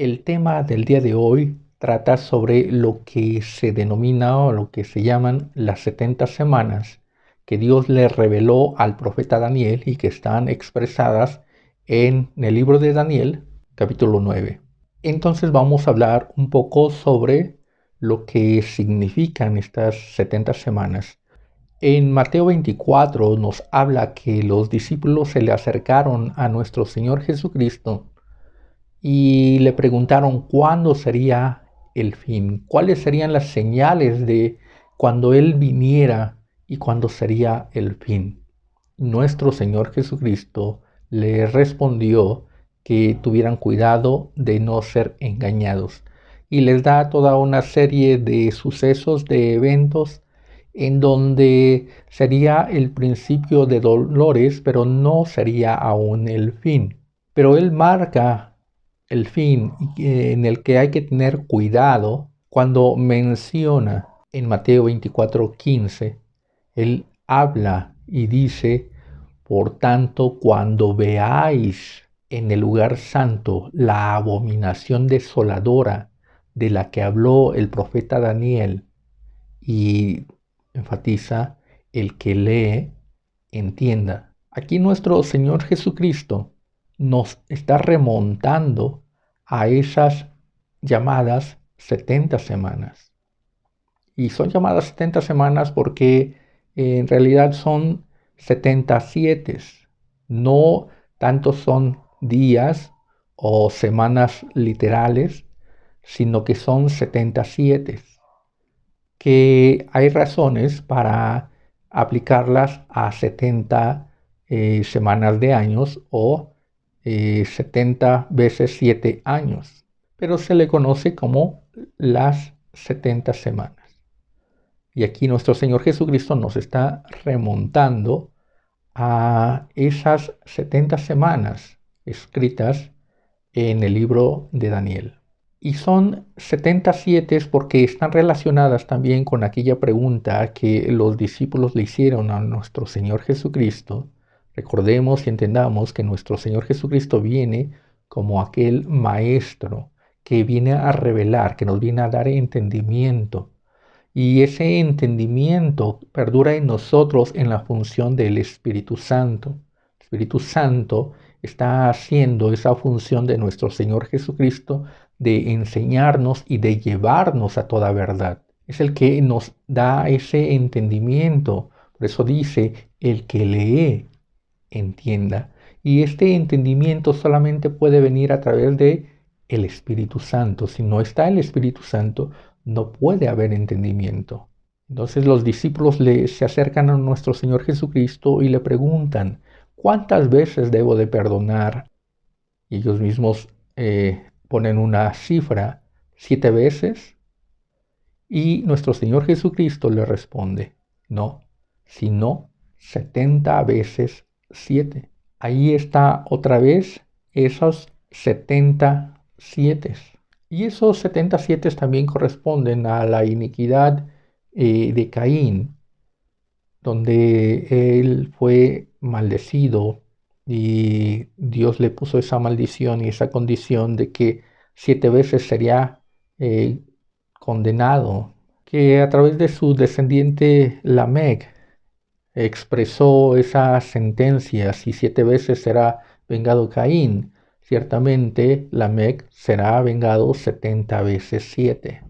El tema del día de hoy trata sobre lo que se denomina o lo que se llaman las 70 semanas que Dios le reveló al profeta Daniel y que están expresadas en el libro de Daniel, capítulo 9. Entonces vamos a hablar un poco sobre lo que significan estas 70 semanas. En Mateo 24 nos habla que los discípulos se le acercaron a nuestro Señor Jesucristo y le preguntaron cuándo sería el fin, cuáles serían las señales de cuando Él viniera y cuándo sería el fin. Nuestro Señor Jesucristo le respondió que tuvieran cuidado de no ser engañados y les da toda una serie de sucesos, de eventos en donde sería el principio de dolores, pero no sería aún el fin. Pero Él marca el fin en el que hay que tener cuidado cuando menciona en Mateo 24:15, Él habla y dice, por tanto, cuando veáis en el lugar santo la abominación desoladora de la que habló el profeta Daniel, y enfatiza, el que lee, entienda. Aquí nuestro Señor Jesucristo nos está remontando a esas llamadas 70 semanas. Y son llamadas 70 semanas porque en realidad son 77. No tanto son días o semanas literales, sino que son 77. Que hay razones para aplicarlas a 70 semanas de años o 70 veces 7 años, pero se le conoce como las 70 semanas. Y aquí nuestro Señor Jesucristo nos está remontando a esas 70 semanas escritas en el libro de Daniel. Y son 77 porque están relacionadas también con aquella pregunta que los discípulos le hicieron a nuestro Señor Jesucristo. Recordemos y entendamos que nuestro Señor Jesucristo viene como aquel maestro que viene a revelar, que nos viene a dar entendimiento. Y ese entendimiento perdura en nosotros en la función del Espíritu Santo. El Espíritu Santo está haciendo esa función de nuestro Señor Jesucristo de enseñarnos y de llevarnos a toda verdad. Es el que nos da ese entendimiento. Por eso dice, el que lee, entienda. Y este entendimiento solamente puede venir a través de el Espíritu Santo. Si no está el Espíritu Santo, no puede haber entendimiento. Entonces los discípulos se acercan a nuestro Señor Jesucristo y le preguntan, ¿cuántas veces debo de perdonar? Y ellos mismos ponen una cifra, 7 veces. Y nuestro Señor Jesucristo le responde, no, sino 70 veces 7. Ahí está otra vez esos 77. Y esos 77 también corresponden a la iniquidad de Caín, donde él fue maldecido y Dios le puso esa maldición y esa condición de que 7 veces sería condenado, que a través de su descendiente Lamec expresó esa sentencia, si 7 veces será vengado Caín, ciertamente Lamec será vengado 70 veces 7.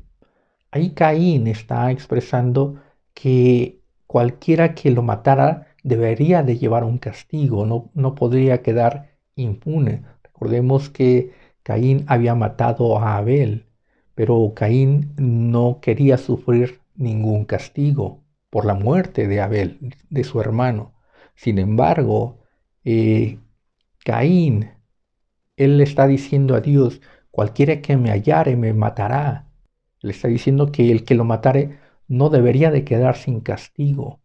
Ahí Caín está expresando que cualquiera que lo matara debería de llevar un castigo, no podría quedar impune. Recordemos que Caín había matado a Abel, pero Caín no quería sufrir ningún castigo por la muerte de Abel, de su hermano. Sin embargo, Caín, él le está diciendo a Dios, cualquiera que me hallare me matará. Le está diciendo que el que lo matare no debería de quedar sin castigo,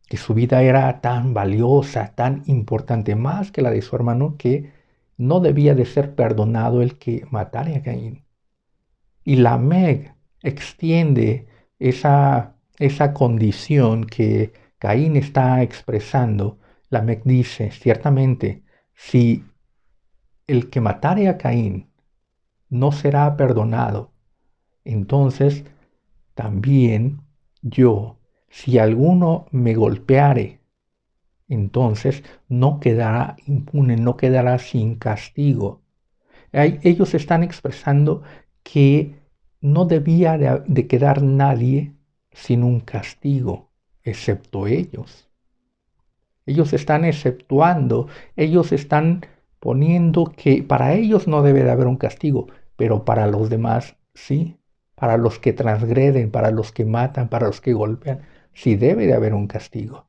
que su vida era tan valiosa, tan importante, más que la de su hermano, que no debía de ser perdonado el que matare a Caín. Y Lamec extiende esa condición que Caín está expresando. Lamec dice, ciertamente, si el que matare a Caín no será perdonado. Entonces, también yo, si alguno me golpeare, entonces no quedará impune, no quedará sin castigo. Ellos están expresando que no debía de quedar nadie sin un castigo, excepto ellos. Ellos están exceptuando, ellos están poniendo que para ellos no debe de haber un castigo, pero para los demás sí, para los que transgreden, para los que matan, para los que golpean, sí debe de haber un castigo,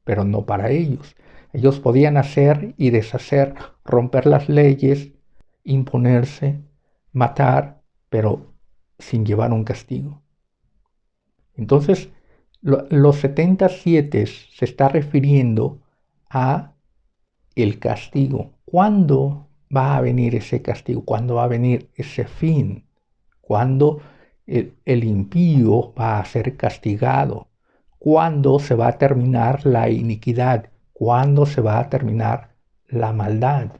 pero no para ellos. Ellos podían hacer y deshacer, romper las leyes, imponerse, matar, pero sin llevar un castigo. Entonces, los 77 se está refiriendo a el castigo. ¿Cuándo va a venir ese castigo? ¿Cuándo va a venir ese fin? ¿Cuándo el impío va a ser castigado? ¿Cuándo se va a terminar la iniquidad? ¿Cuándo se va a terminar la maldad?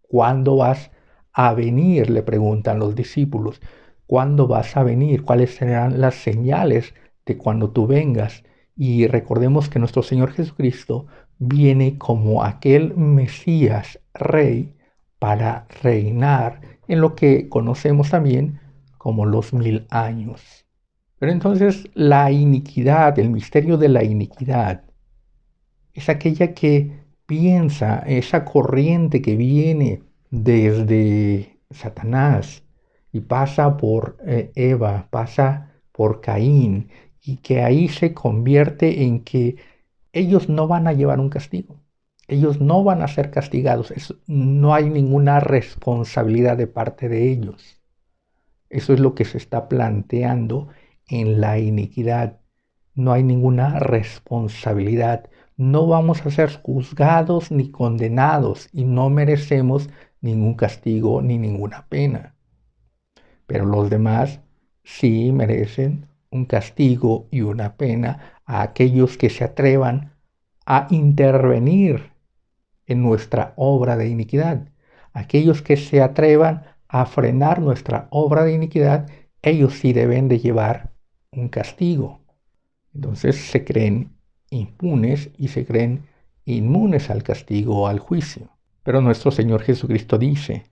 ¿Cuándo vas a venir? Le preguntan los discípulos. ¿Cuándo vas a venir? ¿Cuáles serán las señales de cuando tú vengas? Y recordemos que nuestro Señor Jesucristo viene como aquel Mesías Rey para reinar en lo que conocemos también como los 1000 años. Pero entonces la iniquidad, el misterio de la iniquidad, es aquella que piensa, esa corriente que viene desde Satanás y pasa por Eva, pasa por Caín, y que ahí se convierte en que ellos no van a llevar un castigo. Ellos no van a ser castigados. No hay ninguna responsabilidad de parte de ellos. Eso es lo que se está planteando en la iniquidad. No hay ninguna responsabilidad. No vamos a ser juzgados ni condenados y no merecemos ningún castigo ni ninguna pena. Pero los demás sí merecen un castigo y una pena a aquellos que se atrevan a intervenir en nuestra obra de iniquidad. Aquellos que se atrevan a frenar nuestra obra de iniquidad, ellos sí deben de llevar un castigo. Entonces se creen impunes y se creen inmunes al castigo o al juicio. Pero nuestro Señor Jesucristo dice,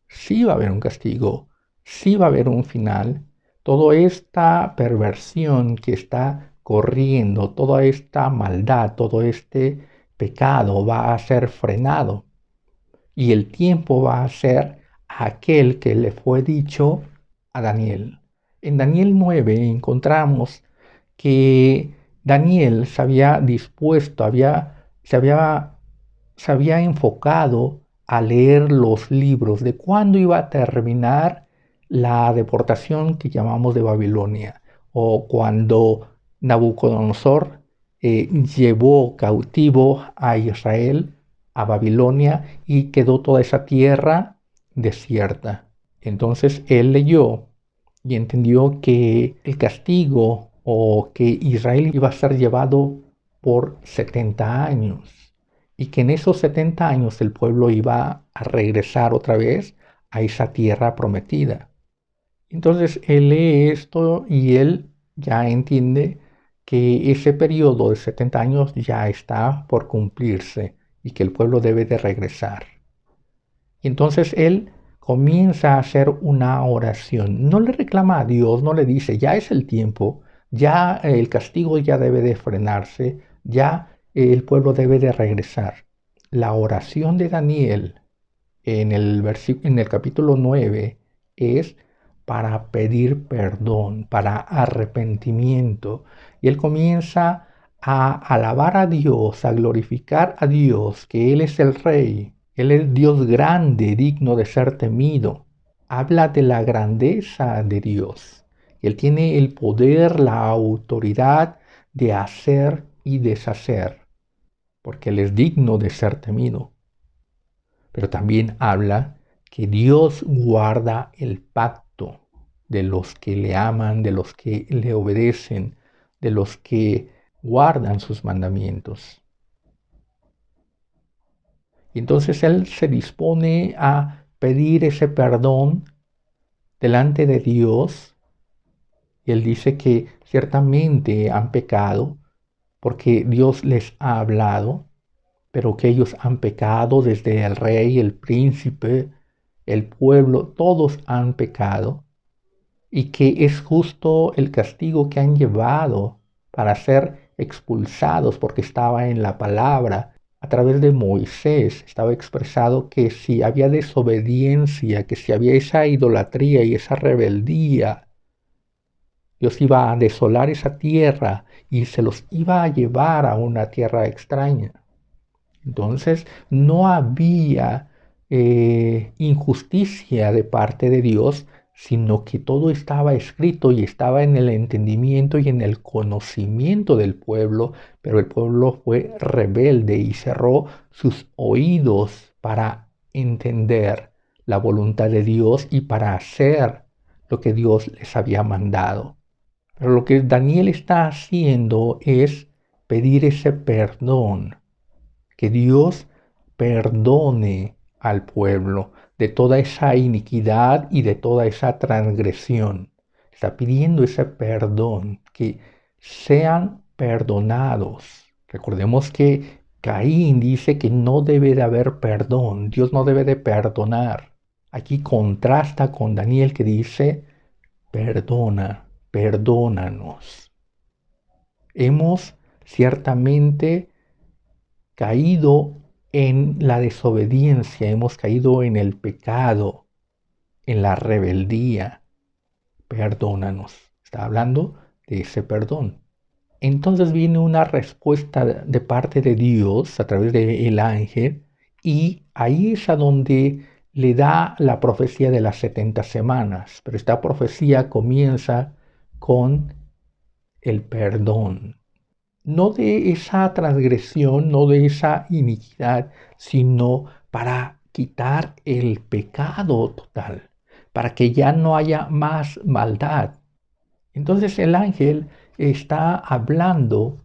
sí va a haber un castigo, sí va a haber un final. Toda esta perversión que está corriendo, toda esta maldad, todo este pecado va a ser frenado. Y el tiempo va a ser aquel que le fue dicho a Daniel. En Daniel 9 encontramos que Daniel se había dispuesto, se había enfocado a leer los libros de cuándo iba a terminar la deportación que llamamos de Babilonia, o cuando Nabucodonosor llevó cautivo a Israel a Babilonia y quedó toda esa tierra desierta. Entonces él leyó y entendió que el castigo o que Israel iba a ser llevado por 70 años y que en esos 70 años el pueblo iba a regresar otra vez a esa tierra prometida. Entonces él lee esto y él ya entiende que ese periodo de 70 años ya está por cumplirse y que el pueblo debe de regresar. Y entonces él comienza a hacer una oración. No le reclama a Dios, no le dice, ya es el tiempo, ya el castigo ya debe de frenarse, ya el pueblo debe de regresar. La oración de Daniel en el capítulo 9 es para pedir perdón, para arrepentimiento. Y él comienza a alabar a Dios, a glorificar a Dios, que Él es el Rey, Él es Dios grande, digno de ser temido. Habla de la grandeza de Dios. Él tiene el poder, la autoridad de hacer y deshacer, porque Él es digno de ser temido. Pero también habla que Dios guarda el pacto de los que le aman, de los que le obedecen, de los que guardan sus mandamientos. Y entonces Él se dispone a pedir ese perdón delante de Dios. Y él dice que ciertamente han pecado porque Dios les ha hablado, pero que ellos han pecado desde el rey, el príncipe, el pueblo, todos han pecado y que es justo el castigo que han llevado para ser expulsados porque estaba en la palabra. A través de Moisés estaba expresado que si había desobediencia, que si había esa idolatría y esa rebeldía, Dios iba a desolar esa tierra y se los iba a llevar a una tierra extraña. Entonces no había injusticia de parte de Dios, sino que todo estaba escrito y estaba en el entendimiento y en el conocimiento del pueblo, pero el pueblo fue rebelde y cerró sus oídos para entender la voluntad de Dios y para hacer lo que Dios les había mandado. Pero lo que Daniel está haciendo es pedir ese perdón, que Dios perdone al pueblo de toda esa iniquidad y de toda esa transgresión. Está pidiendo ese perdón, que sean perdonados. Recordemos que Caín dice que no debe de haber perdón, Dios no debe de perdonar. Aquí contrasta con Daniel que dice, perdona, perdónanos. Hemos ciertamente caído en la desobediencia, hemos caído en el pecado, en la rebeldía. Perdónanos. Está hablando de ese perdón. Entonces viene una respuesta de parte de Dios a través del ángel y ahí es a donde le da la profecía de las 70 semanas. Pero esta profecía comienza con el perdón. No de esa transgresión, no de esa iniquidad, sino para quitar el pecado total, para que ya no haya más maldad. Entonces el ángel está hablando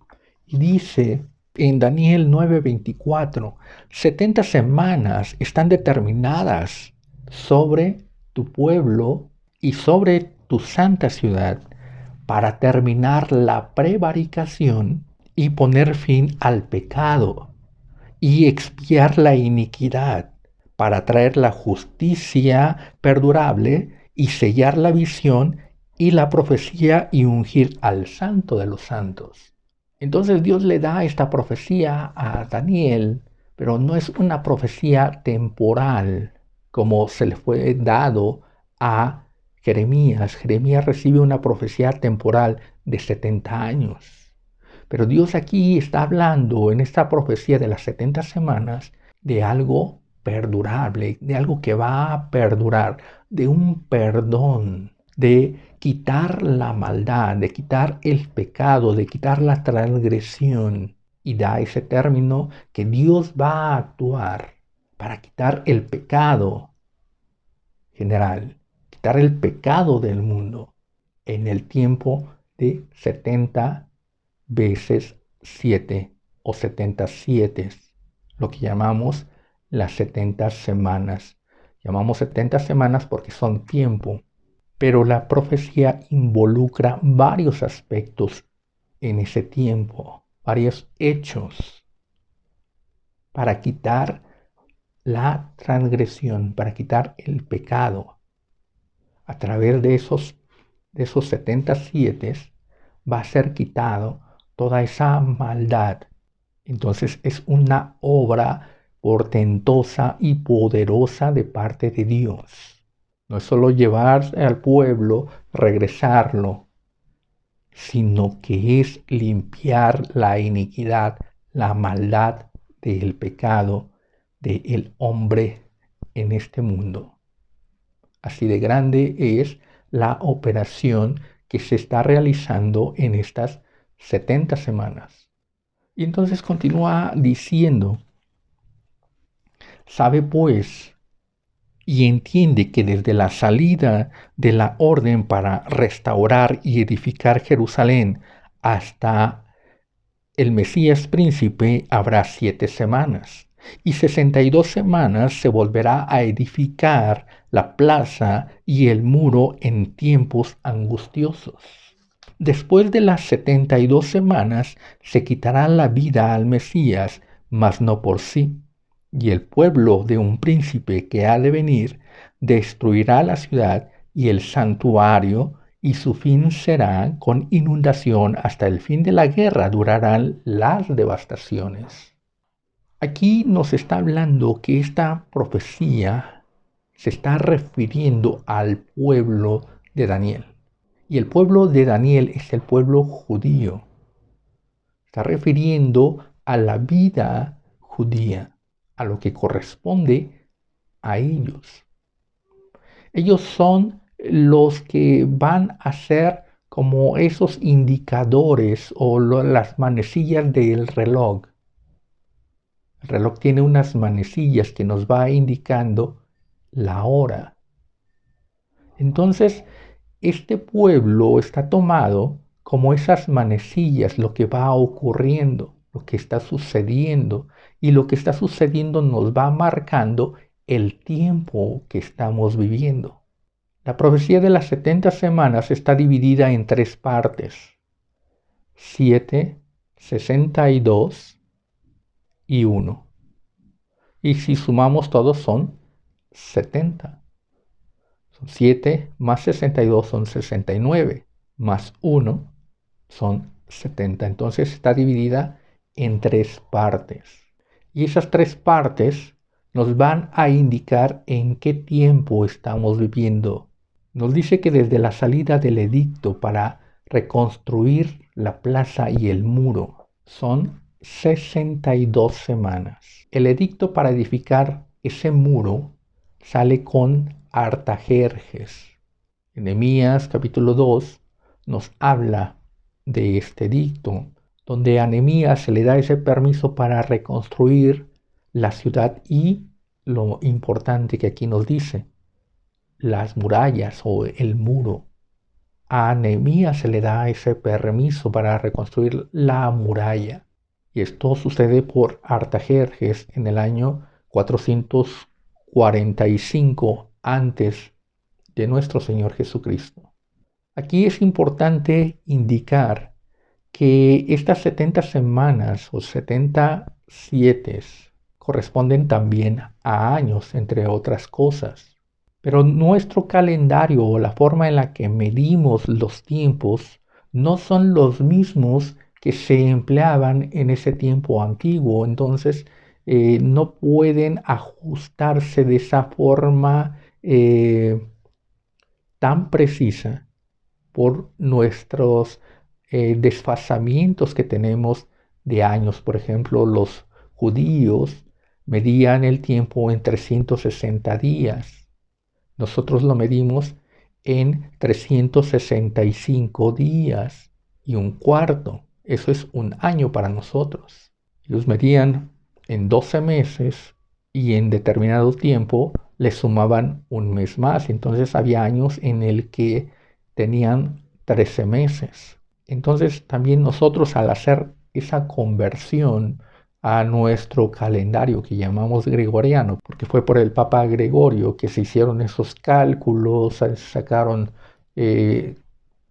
y dice en Daniel 9:24, 70 semanas están determinadas sobre tu pueblo y sobre tu santa ciudad para terminar la prevaricación y poner fin al pecado y expiar la iniquidad, para traer la justicia perdurable y sellar la visión y la profecía y ungir al santo de los santos. Entonces Dios le da esta profecía a Daniel, pero no es una profecía temporal como se le fue dado a Jeremías. Jeremías recibe una profecía temporal de 70 años. Pero Dios aquí está hablando en esta profecía de las 70 semanas de algo perdurable, de algo que va a perdurar, de un perdón, de quitar la maldad, de quitar el pecado, de quitar la transgresión. Y da ese término que Dios va a actuar para quitar el pecado general, quitar el pecado del mundo en el tiempo de 70 veces 7 o 77, lo que llamamos las 70 semanas. Llamamos 70 semanas porque son tiempo, pero la profecía involucra varios aspectos en ese tiempo, varios hechos para quitar la transgresión, para quitar el pecado. A través de esos 77 va a ser quitado toda esa maldad. Entonces es una obra portentosa y poderosa de parte de Dios. No es solo llevar al pueblo, regresarlo, sino que es limpiar la iniquidad, la maldad del pecado del hombre en este mundo. Así de grande es la operación que se está realizando en estas 70 semanas. Y entonces continúa diciendo, sabe pues y entiende que desde la salida de la orden para restaurar y edificar Jerusalén hasta el Mesías príncipe habrá 7 semanas. y 62 semanas se volverá a edificar la plaza y el muro en tiempos angustiosos. Después de las 72 semanas se quitará la vida al Mesías, mas no por sí, y el pueblo de un príncipe que ha de venir destruirá la ciudad y el santuario, y su fin será con inundación. Hasta el fin de la guerra durarán las devastaciones. Aquí nos está hablando que esta profecía se está refiriendo al pueblo de Daniel. Y el pueblo de Daniel es el pueblo judío. Está refiriendo a la vida judía, a lo que corresponde a ellos. Ellos son los que van a ser como esos indicadores o las manecillas del reloj. El reloj tiene unas manecillas que nos va indicando la hora. Entonces, este pueblo está tomado como esas manecillas, lo que va ocurriendo, lo que está sucediendo, y lo que está sucediendo nos va marcando el tiempo que estamos viviendo. La profecía de las 70 semanas está dividida en 3 partes: 7, 62 y 1. Y si sumamos todos son 70. Son 7 más 62 son 69, más 1 son 70. Entonces está dividida en 3 partes. Y esas 3 partes nos van a indicar en qué tiempo estamos viviendo. Nos dice que desde la salida del edicto para reconstruir la plaza y el muro son 62 semanas. El edicto para edificar ese muro sale con Artajerjes. En Nehemías capítulo 2 nos habla de este edicto, donde a Nehemías se le da ese permiso para reconstruir la ciudad y lo importante que aquí nos dice, las murallas o el muro. A Nehemías se le da ese permiso para reconstruir la muralla. Y esto sucede por Artajerjes en el año 445 antes de nuestro Señor Jesucristo. Aquí es importante indicar que estas 70 semanas o 77 corresponden también a años, entre otras cosas. Pero nuestro calendario o la forma en la que medimos los tiempos no son los mismos que se empleaban en ese tiempo antiguo. Entonces no pueden ajustarse de esa forma tan precisa por nuestros desfasamientos que tenemos de años. Por ejemplo, los judíos medían el tiempo en 360 días. Nosotros lo medimos en 365 días y un cuarto. Eso es un año para nosotros. Ellos medían en 12 meses y en determinado tiempo le sumaban un mes más. Entonces había años en el que tenían 13 meses. Entonces también nosotros, al hacer esa conversión a nuestro calendario que llamamos gregoriano, porque fue por el Papa Gregorio que se hicieron esos cálculos, sacaron,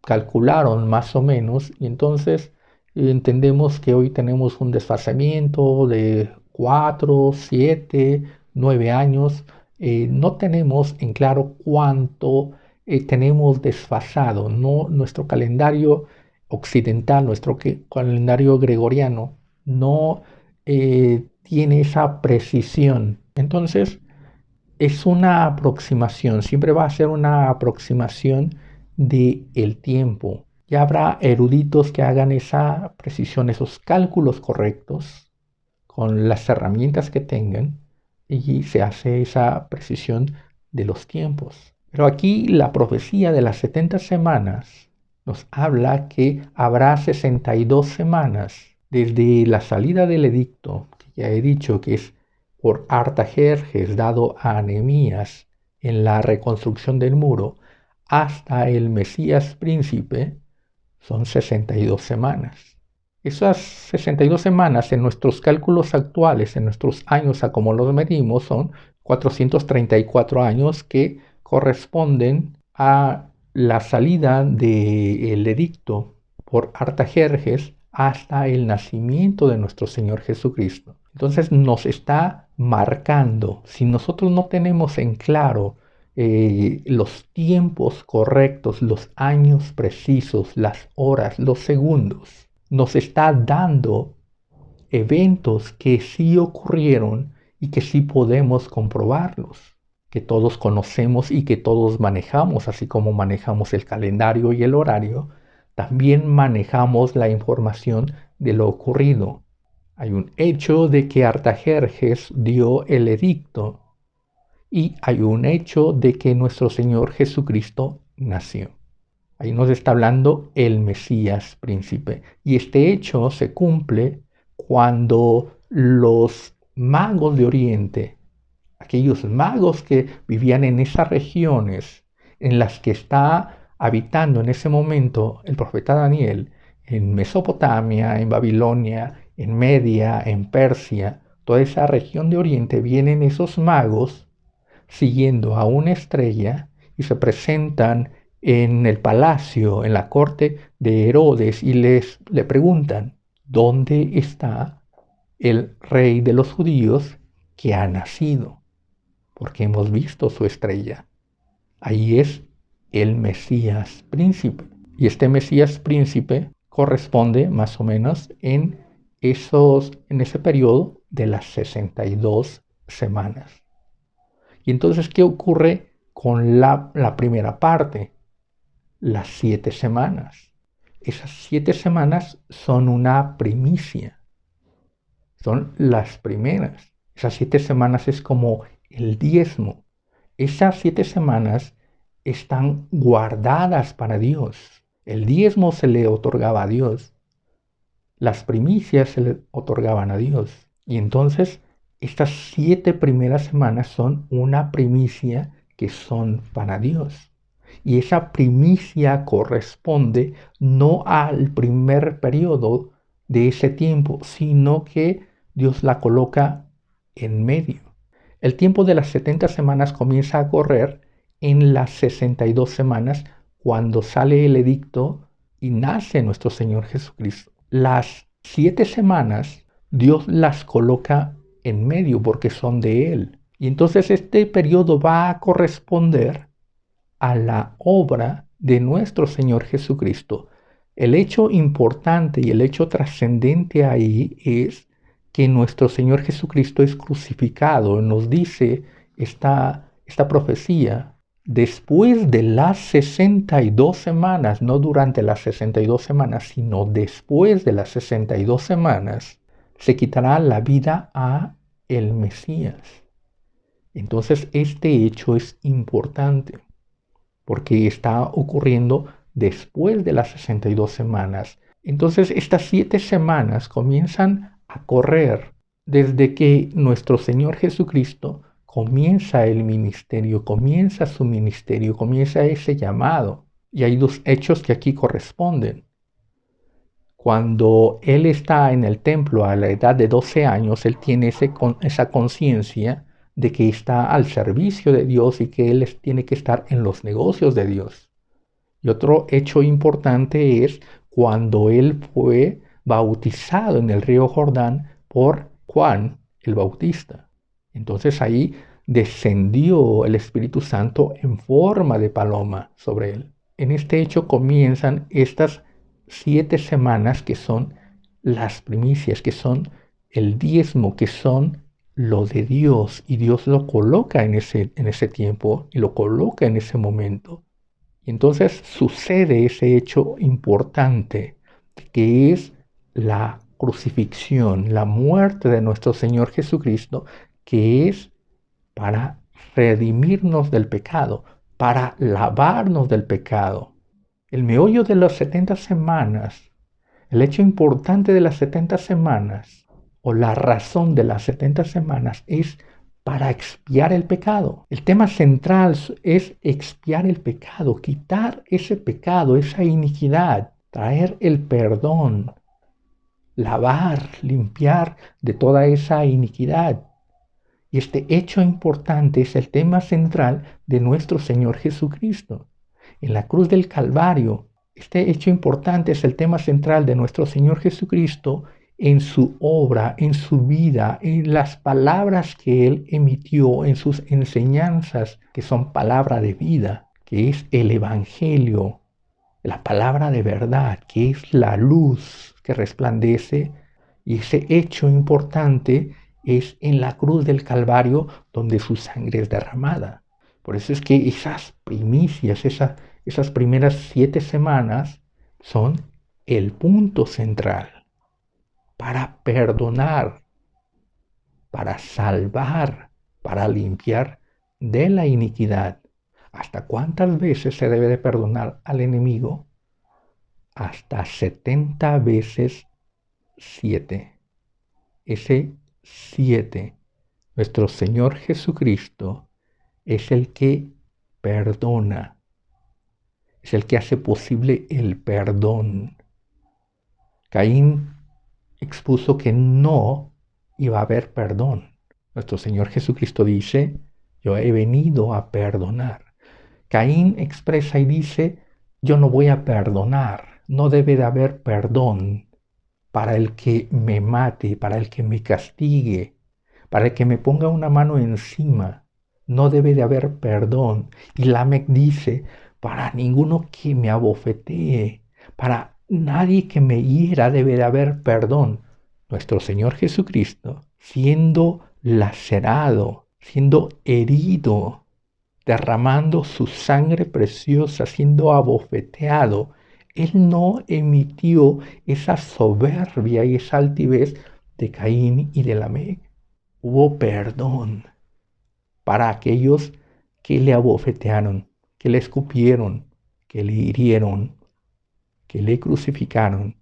calcularon más o menos, y entonces entendemos que hoy tenemos un desfasamiento de 4, 7, 9 años. No tenemos en claro cuánto tenemos desfasado, ¿no? Nuestro calendario occidental, nuestro calendario gregoriano, no tiene esa precisión. Entonces, es una aproximación, siempre va a ser una aproximación del tiempo. Ya habrá eruditos que hagan esa precisión, esos cálculos correctos con las herramientas que tengan, y se hace esa precisión de los tiempos. Pero aquí la profecía de las 70 semanas nos habla que habrá 62 semanas desde la salida del edicto, que ya he dicho que es por Artajerjes dado a Nehemías en la reconstrucción del muro, hasta el Mesías príncipe, son 62 semanas. Esas 62 semanas en nuestros cálculos actuales, en nuestros años a como los medimos, son 434 años que corresponden a la salida del edicto por Artajerjes hasta el nacimiento de nuestro Señor Jesucristo. Entonces nos está marcando, si nosotros no tenemos en claro los tiempos correctos, los años precisos, las horas, los segundos, nos está dando eventos que sí ocurrieron y que sí podemos comprobarlos, que todos conocemos y que todos manejamos, así como manejamos el calendario y el horario, también manejamos la información de lo ocurrido. Hay un hecho de que Artajerjes dio el edicto y hay un hecho de que nuestro Señor Jesucristo nació. Ahí nos está hablando el Mesías príncipe. Y este hecho se cumple cuando los magos de Oriente, aquellos magos que vivían en esas regiones en las que está habitando en ese momento el profeta Daniel, en Mesopotamia, en Babilonia, en Media, en Persia, toda esa región de Oriente, vienen esos magos siguiendo a una estrella y se presentan en el palacio, en la corte de Herodes y le preguntan, ¿dónde está el rey de los judíos que ha nacido? Porque hemos visto su estrella. Ahí es el Mesías príncipe. Y este Mesías príncipe corresponde más o menos en ese periodo de las 62 semanas. Y entonces, ¿qué ocurre con la primera parte? Las 7 semanas. Esas 7 semanas son una primicia. Son las primeras. Esas 7 semanas es como el diezmo. Esas 7 semanas están guardadas para Dios. El diezmo se le otorgaba a Dios. Las primicias se le otorgaban a Dios. Y entonces estas 7 primeras semanas son una primicia que son para Dios. Y esa primicia corresponde no al primer periodo de ese tiempo, sino que Dios la coloca en medio. El tiempo de las 70 semanas comienza a correr en las 62 semanas cuando sale el edicto y nace nuestro Señor Jesucristo. Las 7 semanas Dios las coloca en medio porque son de Él. Y entonces este periodo va a corresponder a la obra de nuestro Señor Jesucristo. El hecho importante y el hecho trascendente ahí es que nuestro Señor Jesucristo es crucificado. Nos dice esta profecía, después de las 62 semanas, no durante las 62 semanas, sino después de las 62 semanas, se quitará la vida a el Mesías. Entonces este hecho es importante porque está ocurriendo después de las 62 semanas. Entonces estas 7 semanas comienzan a correr desde que nuestro Señor Jesucristo comienza el ministerio, comienza su ministerio, comienza ese llamado. Y hay 2 hechos que aquí corresponden. Cuando Él está en el templo a la edad de 12 años, Él tiene esa conciencia de que está al servicio de Dios y que Él tiene que estar en los negocios de Dios. Y otro hecho importante es cuando Él fue bautizado en el río Jordán por Juan el Bautista. Entonces ahí descendió el Espíritu Santo en forma de paloma sobre Él. En este hecho comienzan estas 7 semanas que son las primicias, que son el diezmo, que son lo de Dios, y Dios lo coloca en ese tiempo y lo coloca en ese momento. Y entonces sucede ese hecho importante que es la crucifixión, la muerte de nuestro Señor Jesucristo, que es para redimirnos del pecado, para lavarnos del pecado. El meollo de las 70 semanas, el hecho importante de las 70 semanas, o la razón de las 70 semanas es para expiar el pecado. El tema central es expiar el pecado, quitar ese pecado, esa iniquidad, traer el perdón lavar, limpiar de toda esa iniquidad. Y este hecho importante es el tema central de nuestro Señor Jesucristo. En la cruz del Calvario, este hecho importante es el tema central de nuestro Señor Jesucristo en su obra, en su vida, en las palabras que Él emitió, en sus enseñanzas, que son palabra de vida, que es el Evangelio, la palabra de verdad, que es la luz que resplandece. Y ese hecho importante es en la cruz del Calvario donde su sangre es derramada. Por eso es que esas primicias, esas primeras 7 semanas son el punto central para perdonar, para salvar, para limpiar de la iniquidad. ¿Hasta cuántas veces se debe de perdonar al enemigo? Hasta 70 veces 7. Ese 7, nuestro Señor Jesucristo, es el que perdona, es el que hace posible el perdón. Caín expuso que no iba a haber perdón. Nuestro Señor Jesucristo dice, yo he venido a perdonar. Caín expresa y dice, yo no voy a perdonar, no debe de haber perdón para el que me mate, para el que me castigue, para el que me ponga una mano encima. No debe de haber perdón. Y Lamec dice, para ninguno que me abofetee, para nadie que me hiera debe de haber perdón. Nuestro Señor Jesucristo, siendo lacerado, siendo herido, derramando su sangre preciosa, siendo abofeteado, Él no emitió esa soberbia y esa altivez de Caín y de Lamec. Hubo perdón para aquellos que le abofetearon, que le escupieron, que le hirieron, que le crucificaron.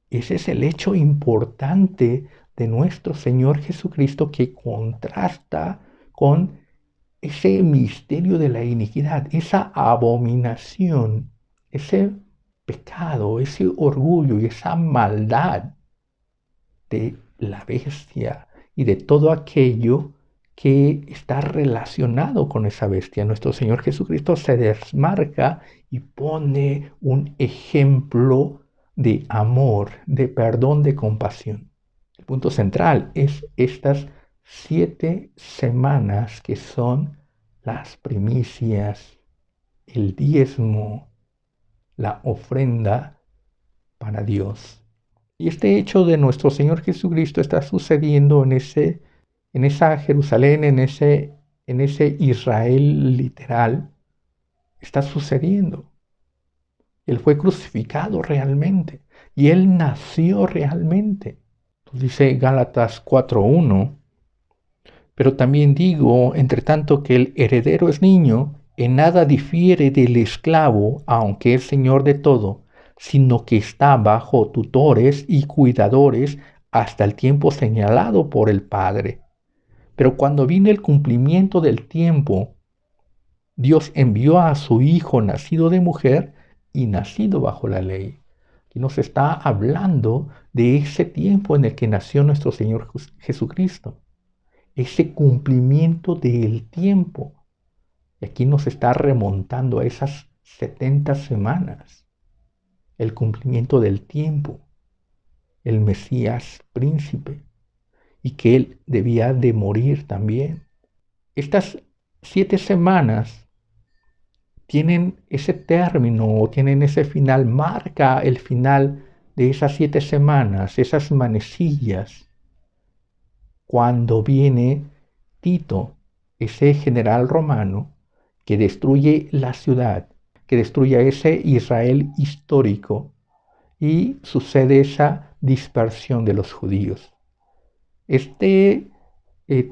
Ese es el hecho importante de nuestro Señor Jesucristo que contrasta con ese misterio de la iniquidad, esa abominación, ese pecado, ese orgullo y esa maldad de la bestia y de todo aquello que está relacionado con esa bestia. Nuestro Señor Jesucristo se desmarca y pone un ejemplo de amor, de perdón, de compasión. El punto central es estas 7 semanas que son las primicias, el diezmo, la ofrenda para Dios. Y este hecho de nuestro Señor Jesucristo está sucediendo en esa Jerusalén, en ese Israel literal. Está sucediendo. Él fue crucificado realmente y Él nació realmente. Dice Gálatas 4:1, pero también digo, entre tanto que el heredero es niño, en nada difiere del esclavo, aunque es señor de todo, sino que está bajo tutores y cuidadores hasta el tiempo señalado por el Padre. Pero cuando vino el cumplimiento del tiempo, Dios envió a su Hijo nacido de mujer y nacido bajo la ley. Aquí nos está hablando de ese tiempo en el que nació nuestro Señor Jesucristo, ese cumplimiento del tiempo. Y aquí nos está remontando a esas 70 semanas, el cumplimiento del tiempo, el Mesías príncipe, y que Él debía de morir también. Estas 7 semanas tienen ese término, tienen ese final, marca el final de esas 7 semanas, esas manecillas, cuando viene Tito, ese general romano que destruye la ciudad, que destruye a ese Israel histórico y sucede esa dispersión de los judíos. Este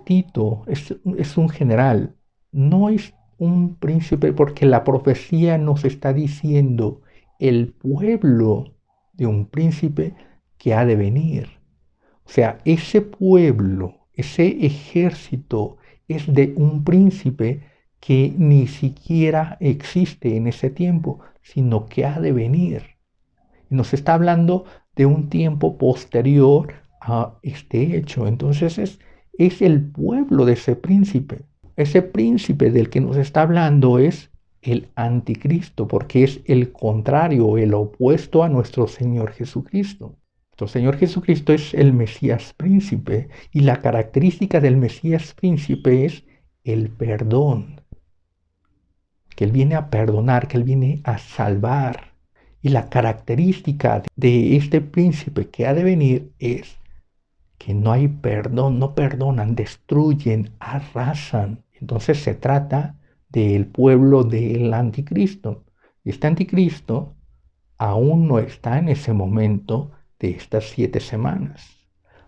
Tito es un general, no es un príncipe, porque la profecía nos está diciendo el pueblo de un príncipe que ha de venir. O sea, ese pueblo, ese ejército es de un príncipe que ni siquiera existe en ese tiempo, sino que ha de venir. Y nos está hablando de un tiempo posterior a este hecho. Entonces es el pueblo de ese príncipe. Ese príncipe del que nos está hablando es el anticristo, porque es el contrario, el opuesto a nuestro Señor Jesucristo. Nuestro Señor Jesucristo es el Mesías príncipe y la característica del Mesías príncipe es el perdón, que Él viene a perdonar, que Él viene a salvar. Y la característica de este príncipe que ha de venir es que no hay perdón, no perdonan, destruyen, arrasan. Entonces se trata del pueblo del anticristo. Y este anticristo aún no está en ese momento de estas 7 semanas.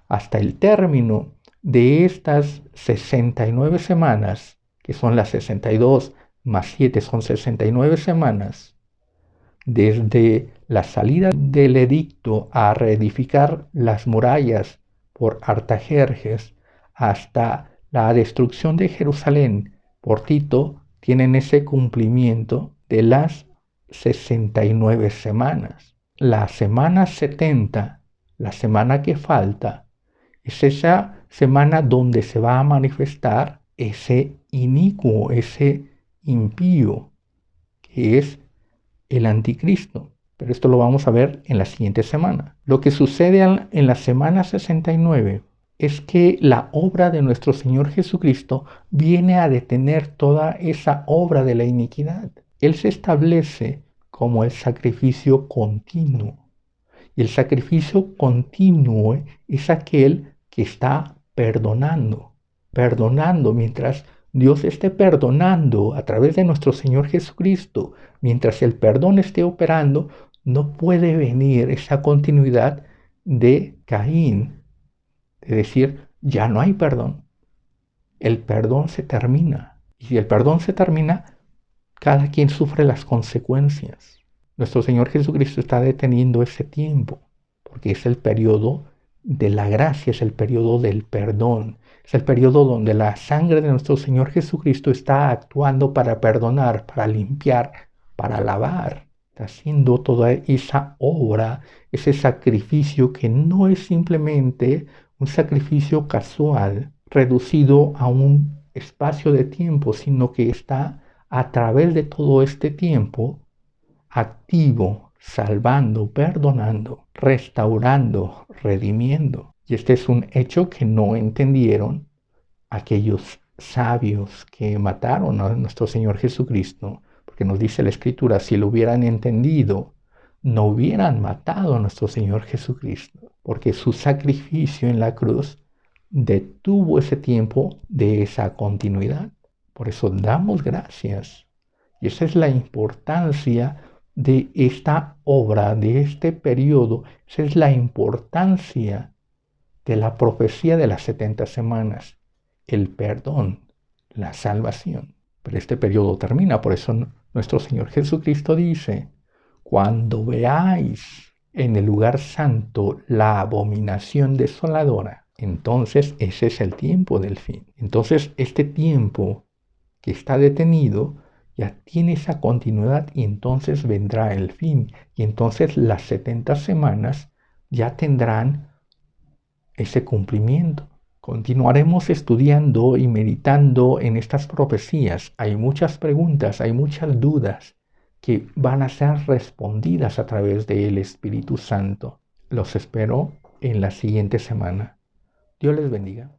Hasta el término de estas 69 semanas, que son las 62 más 7 son 69 semanas, desde la salida del edicto a reedificar las murallas por Artajerjes hasta la destrucción de Jerusalén por Tito, tienen ese cumplimiento de las 69 semanas. La semana 70, la semana que falta, es esa semana donde se va a manifestar ese inicuo, ese impío, que es el anticristo. Pero esto lo vamos a ver en la siguiente semana. Lo que sucede en la semana 69 es que la obra de nuestro Señor Jesucristo viene a detener toda esa obra de la iniquidad. Él se establece como el sacrificio continuo. Y el sacrificio continuo es aquel que está perdonando, perdonando mientras Dios esté perdonando a través de nuestro Señor Jesucristo. Mientras el perdón esté operando, no puede venir esa continuidad de Caín, de decir, ya no hay perdón. El perdón se termina. Y si el perdón se termina, cada quien sufre las consecuencias. Nuestro Señor Jesucristo está deteniendo ese tiempo, porque es el periodo de la gracia, es el periodo del perdón, es el periodo donde la sangre de nuestro Señor Jesucristo está actuando para perdonar, para limpiar, para lavar. Está haciendo toda esa obra, ese sacrificio que no es simplemente un sacrificio casual, reducido a un espacio de tiempo, sino que está a través de todo este tiempo activo, salvando, perdonando, restaurando, redimiendo. Y este es un hecho que no entendieron aquellos sabios que mataron a nuestro Señor Jesucristo, porque nos dice la Escritura, si lo hubieran entendido, no hubieran matado a nuestro Señor Jesucristo, porque su sacrificio en la cruz detuvo ese tiempo de esa continuidad. Por eso damos gracias. Y esa es la importancia de esta obra, de este periodo. Esa es la importancia de la profecía de las 70 semanas. El perdón, la salvación. Pero este periodo termina. Por eso nuestro Señor Jesucristo dice, cuando veáis en el lugar santo la abominación desoladora, entonces ese es el tiempo del fin. Entonces este tiempo que está detenido ya tiene esa continuidad y entonces vendrá el fin. Y entonces las 70 semanas ya tendrán ese cumplimiento. Continuaremos estudiando y meditando en estas profecías. Hay muchas preguntas, hay muchas dudas que van a ser respondidas a través del Espíritu Santo. Los espero en la siguiente semana. Dios les bendiga.